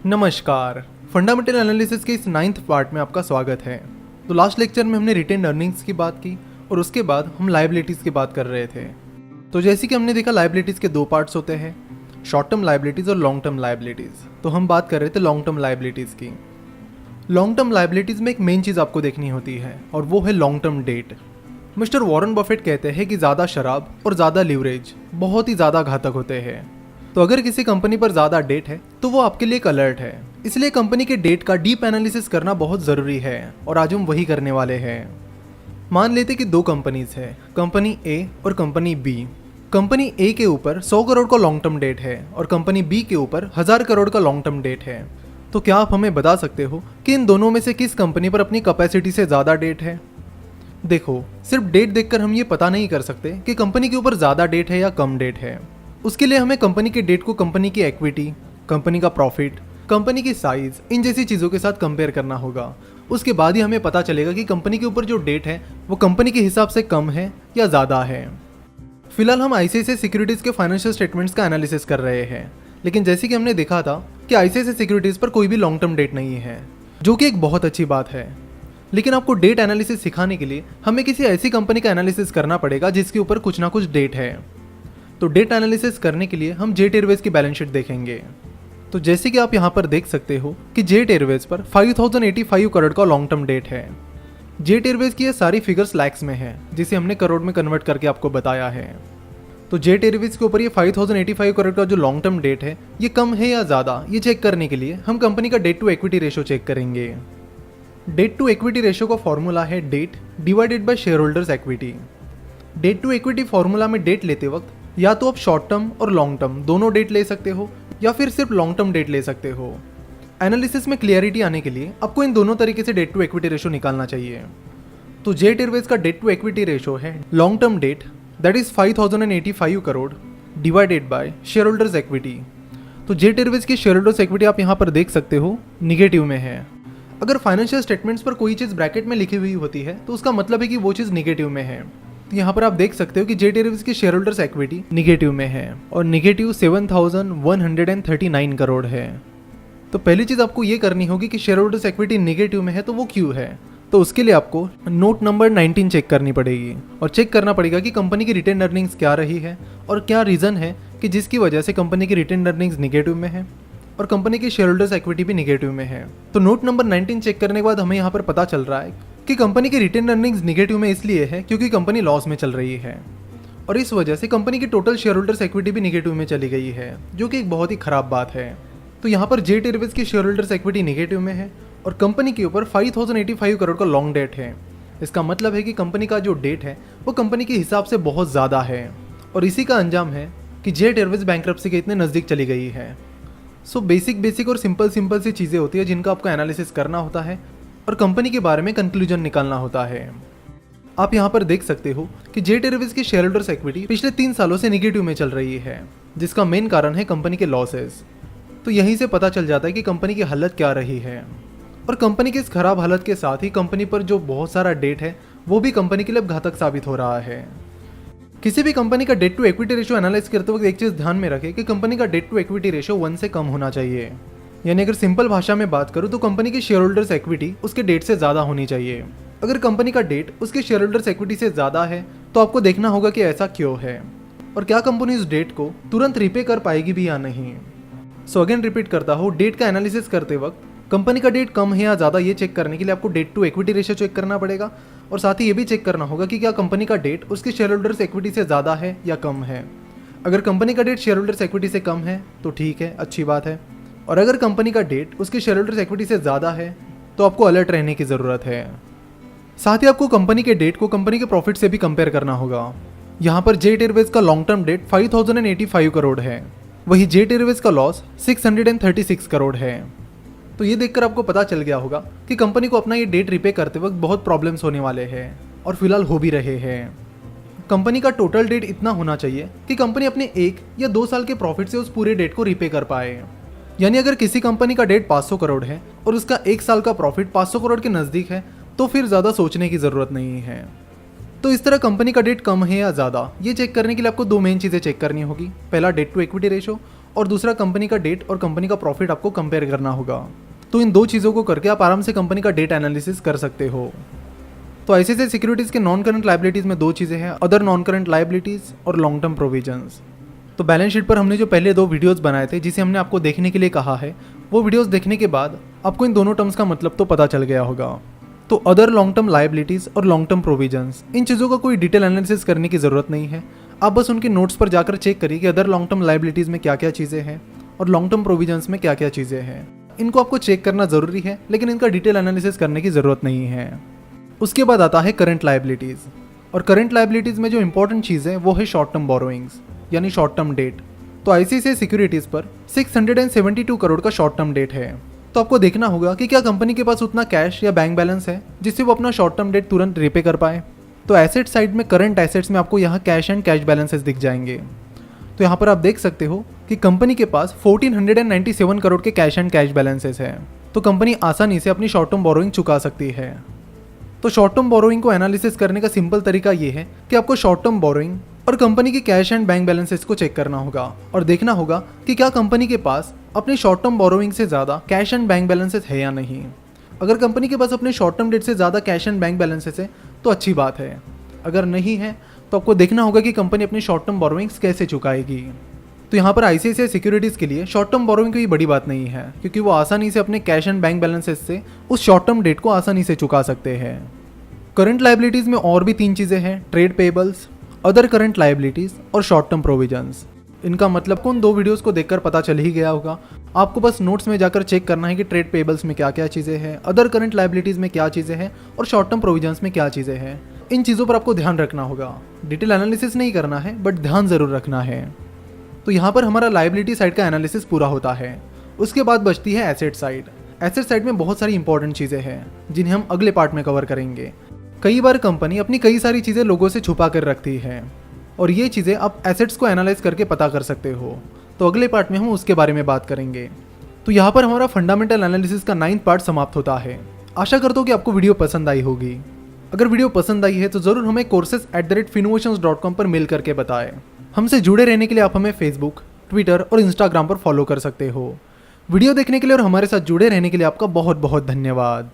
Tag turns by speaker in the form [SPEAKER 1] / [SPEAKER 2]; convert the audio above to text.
[SPEAKER 1] नमस्कार। Fundamental analysis के इस 9th पार्ट में आपका स्वागत है। तो लास्ट लेक्चर में हमने रिटेन अर्निंग्स की बात की और उसके बाद हम लायबिलिटीज़ की बात कर रहे थे। तो जैसे कि हमने देखा लायबिलिटीज़ के दो पार्ट्स होते हैं, शॉर्ट टर्म लायबिलिटीज़ और लॉन्ग टर्म लायबिलिटीज़। तो हम बात कर रहे थे लॉन्ग टर्म लायबिलिटीज़ की। लॉन्ग टर्म लायबिलिटीज़ में एक मेन चीज़ आपको देखनी होती है और वो है long term debt. Mister Warren Buffett कहते हैं कि ज़्यादा शराब और ज़्यादा लीवरेज बहुत ही ज़्यादा घातक होते हैं। तो अगर किसी कंपनी पर ज़्यादा डेट है तो वो आपके लिए एक अलर्ट है, इसलिए कंपनी के डेट का डीप एनालिसिस करना बहुत ज़रूरी है और आज हम वही करने वाले हैं। मान लेते कि दो कंपनीज है, कंपनी ए और कंपनी बी। कंपनी ए के ऊपर 100 करोड़ का लॉन्ग टर्म डेट है और कंपनी बी के ऊपर 1000 करोड़ का लॉन्ग टर्म डेट है। तो क्या आप हमें बता सकते हो कि इन दोनों में से किस कंपनी पर अपनी कैपेसिटी से ज़्यादा डेट है? देखो, सिर्फ डेट देखकर हम ये पता नहीं कर सकते कि कंपनी के ऊपर ज़्यादा डेट है या कम डेट है। उसके लिए हमें कंपनी के डेट को कंपनी की इक्विटी, कंपनी का प्रॉफिट, कंपनी की साइज, इन जैसी चीज़ों के साथ कंपेयर करना होगा। उसके बाद ही हमें पता चलेगा कि कंपनी के ऊपर जो डेट है वो कंपनी के हिसाब से कम है या ज़्यादा है। फिलहाल हम आईसीआईसीआई सिक्योरिटीज़ के फाइनेंशियल स्टेटमेंट्स का एनालिसिस कर रहे हैं, लेकिन जैसे कि हमने देखा था कि आईसीआईसीआई सिक्योरिटीज़ पर कोई भी लॉन्ग टर्म डेट नहीं है, जो कि एक बहुत अच्छी बात है। लेकिन आपको डेट एनालिसिस सिखाने के लिए हमें किसी ऐसी कंपनी का एनालिसिस करना पड़ेगा जिसके ऊपर कुछ ना कुछ डेट है। तो डेट एनालिसिस करने के लिए हम जेट एयरवेज की बैलेंस शीट देखेंगे। तो जैसे कि आप यहाँ पर देख सकते हो कि जेट एयरवेज पर 5085 करोड़ का लॉन्ग टर्म डेट है। जेट एयरवेज की ये सारी फिगर्स लैक्स में है, जिसे हमने करोड़ में कन्वर्ट करके आपको बताया है। तो जेट एयरवेज के ऊपर ये 5085 करोड़ का जो लॉन्ग टर्म डेट है ये कम है या ज़्यादा, ये चेक करने के लिए हम कंपनी का debt to equity ratio check करेंगे। डेट टू इक्विटी रेशो का फॉर्मूला है debt divided by shareholders equity. Debt to equity formula में डेट लेते वक्त या तो आप शॉर्ट टर्म और लॉन्ग टर्म दोनों डेट ले सकते हो या फिर सिर्फ लॉन्ग टर्म डेट ले सकते हो। एनालिसिस में क्लियरिटी आने के लिए आपको इन दोनों तरीके से डेट टू इक्विटी रेशो निकालना चाहिए। तो जेट एयरवेज का डेट टू इक्विटी रेशो है long term debt that is 5085 crore divided by shareholders equity. तो जेट एयरवेज की शेयर होल्डर्स इक्विटी आप यहाँ पर देख सकते हो निगेटिव में है। अगर फाइनेंशियल स्टेटमेंट्स पर कोई चीज़ ब्रैकेट में लिखी हुई होती है तो उसका मतलब है कि वो चीज़ निगेटिव में है। तो यहाँ पर आप देख सकते हो कि जेट एयरवेज की शेयर होल्डर्स इक्विटी निगेटिव में है और निगेटिव 7139 करोड़ है। तो पहली चीज़ आपको ये करनी होगी कि शेयर होल्डर्स इक्विटी निगेटिव में है तो वो क्यों है। तो उसके लिए आपको नोट नंबर 19 चेक करनी पड़ेगी और चेक करना पड़ेगा कि कंपनी की रिटेन अर्निंग्स क्या रही है और क्या रीज़न है कि जिसकी वजह से कंपनी की रिटेन अर्निंग्स निगेटिव में है और कंपनी की शेयर होल्डर्स इक्विटी भी निगेटिव में है। तो नोट नंबर 19 चेक करने के बाद हमें यहाँ पर पता चल रहा है कि कंपनी की रिटेन अर्निंग्स निगेटिव में इसलिए है क्योंकि कंपनी लॉस में चल रही है और इस वजह से कंपनी की टोटल शेयर होल्डर्स इक्विटी भी निगेटिव में चली गई है, जो कि एक बहुत ही खराब बात है। तो यहाँ पर जेट एयरवेज की शेयर होल्डर्स इक्विटी निगेटिव में है और कंपनी के ऊपर 5085 करोड़ का लॉन्ग डेट है। इसका मतलब है कि कंपनी का जो डेट है वो कंपनी के हिसाब से बहुत ज़्यादा है और इसी का अंजाम है कि जेट एयरवेज बैंक्रप्सी के इतने नज़दीक चली गई है। सो बेसिक और सिंपल सी चीज़ें होती है जिनका आपको एनालिसिस करना होता है और कंपनी के बारे में कंक्लूजन निकालना होता है। आप यहाँ पर देख सकते हो कि जेट एयरवेज की शेयर होल्डर्स इक्विटी पिछले 3 सालों से निगेटिव में चल रही है, जिसका मेन कारण है कंपनी के लॉसेस। तो यहीं से पता चल जाता है कि कंपनी की हालत क्या रही है और कंपनी की इस खराब हालत के साथ ही कंपनी पर जो बहुत सारा डेट है वो भी कंपनी के लिए घातक साबित हो रहा है। किसी भी कंपनी का debt to equity ratio analyse करते वक्त एक चीज़ ध्यान में रखें कि कंपनी का डेट टू इक्विटी रेशो 1 से कम होना चाहिए। यानी अगर सिंपल भाषा में बात करूं तो कंपनी की शेयर होल्डर्स इक्विटी उसके डेट से ज़्यादा होनी चाहिए। अगर कंपनी का डेट उसके शेयर होल्डर्स इक्विटी से ज़्यादा है तो आपको देखना होगा कि ऐसा क्यों है और क्या कंपनी उस डेट को तुरंत रिपे कर पाएगी भी या नहीं। सो अगेन रिपीट करता हूँ, डेट का एनालिसिस करते वक्त कंपनी का डेट कम है या ज़्यादा ये चेक करने के लिए आपको debt to equity ratio check करना पड़ेगा और साथ ही ये भी चेक करना होगा कि क्या कंपनी का डेट उसके शेयर होल्डर्स इक्विटी से ज़्यादा है या कम है। अगर कंपनी का डेट शेयर होल्डर्स इक्विटी से कम है तो ठीक है, अच्छी बात है, और अगर कंपनी का डेट उसके शेयर होल्डर्स इक्विटी से ज़्यादा है तो आपको अलर्ट रहने की ज़रूरत है। साथ ही आपको कंपनी के डेट को कंपनी के प्रॉफिट से भी कंपेयर करना होगा। यहाँ पर जेट एयरवेज का लॉन्ग टर्म डेट 5085 करोड़ है, वही जेट एयरवेज का लॉस 636 करोड़ है। तो ये देखकर आपको पता चल गया होगा कि कंपनी को अपना ये डेट रिपे करते वक्त बहुत प्रॉब्लम्स होने वाले हैं और फिलहाल हो भी रहे हैं। कंपनी का टोटल डेट इतना होना चाहिए कि कंपनी अपने 1 या 2 साल के प्रॉफिट से उस पूरे डेट को रिपे कर पाए। यानी अगर किसी कंपनी का डेट 500 करोड़ है और उसका 1 साल का प्रॉफिट 500 करोड़ के नज़दीक है तो फिर ज़्यादा सोचने की ज़रूरत नहीं है। तो इस तरह कंपनी का डेट कम है या ज़्यादा ये चेक करने के लिए आपको 2 मेन चीज़ें चेक करनी होगी। पहला डेट टू इक्विटी रेशो और दूसरा कंपनी का डेट और कंपनी का प्रॉफिट आपको कंपेयर करना होगा। तो इन दो चीज़ों को करके आप आराम से कंपनी का डेट एनालिसिस कर सकते हो। तो ICICI सिक्योरिटीज़ के नॉन करंट लाइबिलिटीज़ में दो चीज़ें हैं, अदर नॉन करंट लाइबिलिटीज़ और लॉन्ग टर्म प्रोविजंस। तो बैलेंस शीट पर हमने जो पहले दो वीडियोस बनाए थे जिसे हमने आपको देखने के लिए कहा है, वो वीडियोस देखने के बाद आपको इन दोनों टर्म्स का मतलब तो पता चल गया होगा। तो अदर लॉन्ग टर्म लाइबिलिटीज़ और लॉन्ग टर्म प्रोविजंस, इन चीज़ों का कोई डिटेल एनालिसिस करने की ज़रूरत नहीं है। आप बस उनके नोट्स पर जाकर चेक करिए कि अदर लॉन्ग टर्म लाइबिलिटीज़ में क्या क्या चीज़ें हैं और लॉन्ग टर्म प्रोविजंस में क्या क्या चीज़ें हैं। इनको आपको चेक करना ज़रूरी है, लेकिन इनका डिटेल एनालिसिस करने की ज़रूरत नहीं है। उसके बाद आता है करंट लाइबिलिटीज़, और करंट लाइबिलिटीज़ में जो इंपॉर्टेंट चीज़ है वो है शॉर्ट टर्म बोरोइंग्स यानी शॉर्ट टर्म डेट। तो ICICI सिक्योरिटीज़ पर 672 करोड़ का शॉर्ट टर्म डेट है। तो आपको देखना होगा कि क्या कंपनी के पास उतना कैश या बैंक बैलेंस है जिससे वो अपना शॉर्ट टर्म डेट तुरंत रिपे कर पाए। तो एसेट साइड में करंट एसेट्स में आपको यहाँ कैश एंड कैश बैलेंसेस दिख जाएंगे। तो यहाँ पर आप देख सकते हो कि कंपनी के पास 1497 करोड़ के कैश एंड कैश बैलेंसेस हैं। तो कंपनी आसानी से अपनी शॉर्ट टर्म बोरोइंग चुका सकती है। तो शॉर्ट टर्म बोरोइंग को एनालिसिस करने का सिंपल तरीका ये है कि आपको शॉर्ट टर्म बोरोइंग और कंपनी की कैश एंड बैंक बैलेंसेस को चेक करना होगा और देखना होगा कि क्या कंपनी के पास अपने शॉर्ट टर्म बोरोइंग से ज़्यादा कैश एंड बैंक बैलेंसेस है या नहीं। अगर कंपनी के पास अपने शॉर्ट टर्म डेट से ज़्यादा कैश एंड बैंक बैलेंसेस है तो अच्छी बात है, अगर नहीं है तो आपको देखना होगा कि कंपनी अपनी शॉर्ट टर्म बोरोइंग्स कैसे चुकाएगी। तो यहाँ पर ICICI सिक्योरिटीज़ के लिए शॉर्ट टर्म बोरोइंग कोई बड़ी बात नहीं है, क्योंकि वो आसानी से अपने कैश एंड बैंक बैलेंसेस से उस शॉर्ट टर्म डेट को आसानी से चुका सकते हैं। करंट लाइबिलिटीज़ में और भी तीन चीज़ें हैं, trade payables, other current liabilities और शॉर्ट टर्म प्रोविजंस। इनका मतलब को उन दो वीडियोस को देखकर पता चल ही गया होगा। आपको बस नोट्स में जाकर चेक करना है कि ट्रेड पेबल्स में क्या क्या चीज़ें हैं, अदर करंट लाइबिलिटीज़ में क्या चीज़ें हैं और शॉर्ट टर्म प्रोविजंस में क्या चीज़ें हैं। इन चीज़ों पर आपको ध्यान रखना होगा। डिटेल एनालिसिस नहीं करना है, बट ध्यान ज़रूर रखना है। तो यहाँ पर हमारा लाइबिलिटी साइड का एनालिसिस पूरा होता है। उसके बाद बचती है एसेट साइड। एसेट साइड में बहुत सारी इंपॉर्टेंट चीज़ें हैं जिन्हें हम अगले पार्ट में कवर करेंगे। कई बार कंपनी अपनी कई सारी चीज़ें लोगों से छुपा कर रखती है और ये चीज़ें आप एसेट्स को एनालाइज करके पता कर सकते हो। तो अगले पार्ट में हम उसके बारे में बात करेंगे। तो यहाँ पर हमारा फंडामेंटल एनालिसिस का 9th पार्ट समाप्त होता है। आशा करता हूँ कि आपको वीडियो पसंद आई होगी। अगर वीडियो पसंद आई है तो ज़रूर हमें courses@finnovations.com पर मेल करके बताएं। हमसे जुड़े रहने के लिए आप हमें फेसबुक, ट्विटर और इंस्टाग्राम पर फॉलो कर सकते हो। वीडियो देखने के लिए और हमारे साथ जुड़े रहने के लिए आपका बहुत बहुत धन्यवाद।